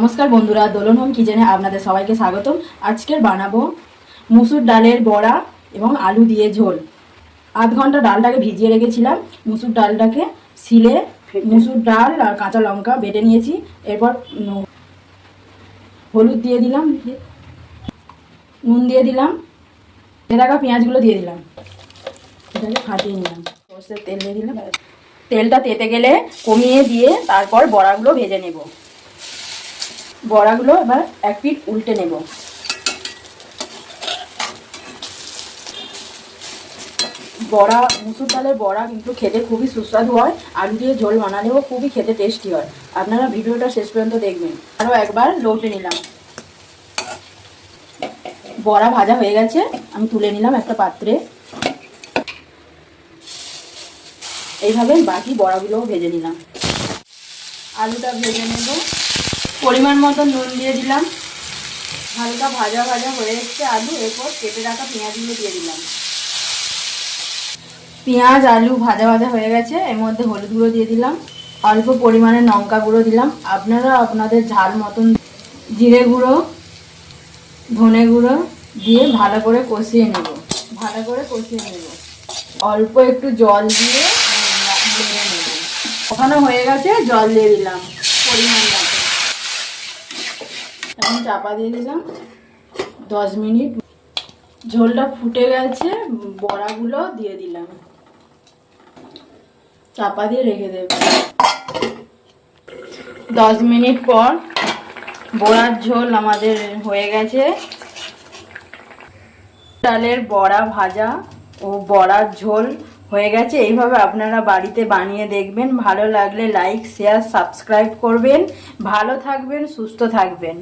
নমস্কার বন্ধুরা, দোলন হোম কিচেনে আপনাদের সবাইকে স্বাগতম। আজকের বানাবো মুসুর ডালের বড়া এবং আলু দিয়ে ঝোল। আধ ঘন্টা ডালটাকে ভিজিয়ে রেখেছিলাম। মুসুর ডালটাকে শিলে মুসুর ডাল আর কাঁচা লঙ্কা বেটে নিয়েছি। এরপর হলুদ দিয়ে দিলাম, নুন দিয়ে দিলাম, রাখা পেঁয়াজগুলো দিয়ে দিলাম, এটাকে ফাটিয়ে নিলাম। সরষের তেল দিয়ে দিলাম। তেলটা তেতে গেলে কমিয়ে দিয়ে তারপর বড়াগুলো ভেজে নেব। বড়াগুলো এবার এক পিঠ উল্টে নেব। বড়া, মুসুর ডালের বড়া কিন্তু খেতে খুবই সুস্বাদু হয়। আলু দিয়ে ঝোল বানালেও খুবই খেতে টেস্টি হয়। আপনারা ভিডিওটা শেষ পর্যন্ত দেখবেন। আরও একবার লৌটে নিলাম। বড়া ভাজা হয়ে গেছে, আমি তুলে নিলাম একটা পাত্রে। এইভাবে বাকি বড়াগুলোও ভেজে নিলাম। আলুটা ভেজে নেব। পরিমাণ মতো নুন দিয়ে দিলাম। হালকা ভাজা ভাজা হয়ে এসছে আলু। এরপর কেটে রাখা পেঁয়াজগুলো দিয়ে দিলাম। পেঁয়াজ আলু ভাজা ভাজা হয়ে গেছে। এর মধ্যে হলুদ গুঁড়ো দিয়ে দিলাম, অল্প পরিমাণে লঙ্কা গুঁড়ো দিলাম। আপনারা আপনাদের ঝাল মতন জিরে গুঁড়ো, ধনে গুঁড়ো দিয়ে ভালো করে কষিয়ে নেব। অল্প একটু জল দিয়ে নেড়ে নেব। কষানো হয়ে গেছে, জল দিয়ে দিলাম পরিমাণ মতো। এখন চাপা দিয়ে দিলাম 10 মিনিট। ঝোলটা ফুটে গেছে, বড়াগুলো দিয়ে দিলাম, চাপা দিয়ে রেখে দেব। 10 মিনিট পর বড়ার ঝোল আমাদের হয়ে গেছে। ডালের বড়া ভাজা ও বড়ার ঝোল হয়ে গেছে। এইভাবে আপনারা বাড়িতে বানিয়ে দেখবেন। ভালো লাগলে লাইক, শেয়ার, সাবস্ক্রাইব করবেন। ভালো থাকবেন, সুস্থ থাকবেন।